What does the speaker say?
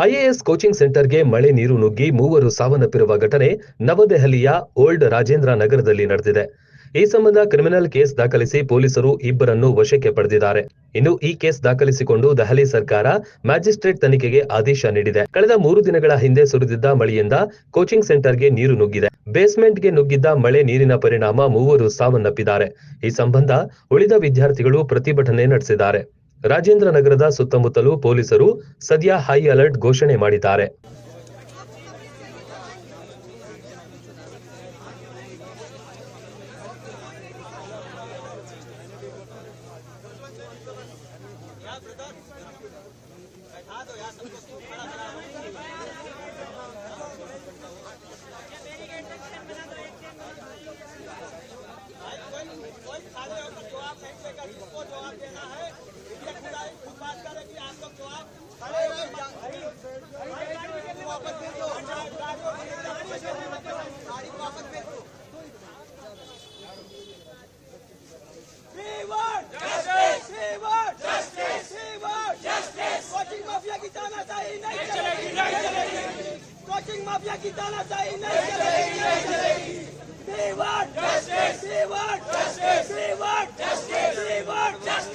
IAS coaching ಸೆಂಟರ್ಗೆ ಮಳೆ ನೀರು ನುಗ್ಗಿ 3 ಸಾವನ್ನಪ್ಪಿರುವ ಘಟನೆ ನವದೆಹಲಿಯ ಓಲ್ಡ್ ರಾಜೇಂದ್ರ ನಗರದಲ್ಲಿ ನಡೆದಿದೆ. ಈ ಸಂಬಂಧ ಕ್ರಿಮಿನಲ್ ಕೇಸ್ ದಾಖಲಿಸಿ ಪೊಲೀಸರು ಇಬ್ಬರನ್ನು ವಶಕ್ಕೆ ಪಡೆದಿದ್ದಾರೆ. ಇನ್ನು ಈ ಕೇಸ್ ದಾಖಲಿಸಿಕೊಂಡು ದೆಹಲಿ ಸರ್ಕಾರ ಮ್ಯಾಜಿಸ್ಟ್ರೇಟ್ ತನಿಖೆಗೆ ಆದೇಶ ನೀಡಿದೆ. ಕಳೆದ 3 ದಿನಗಳ ಹಿಂದೆ ಸುರಿದಿದ್ದ ಮಳೆಯಿಂದ ಕೋಚಿಂಗ್ ಸೆಂಟರ್ಗೆ ನೀರು ನುಗ್ಗಿದೆ. ಬೇಸ್ಮೆಂಟ್ಗೆ ನುಗ್ಗಿದ್ದ ಮಳೆ ನೀರಿನ ಪರಿಣಾಮ 3 ಸಾವನ್ನಪ್ಪಿದ್ದಾರೆ. ಈ ಸಂಬಂಧ ಉಳಿದ ವಿದ್ಯಾರ್ಥಿಗಳು ಪ್ರತಿಭಟನೆ ನಡೆಸಿದ್ದಾರೆ. ರಾಜೇಂದ್ರ ನಗರದ ಸುತ್ತಮುತ್ತಲೂ ಪೊಲೀಸರು ಸದ್ಯ ಹೈ ಅಲರ್ಟ್ ಘೋಷಣೆ ಮಾಡಿದ್ದಾರೆ. कोचिंग माफिया की तानाशाही नहीं चलेगी। We want justice. We want justice. We want justice. We want justice.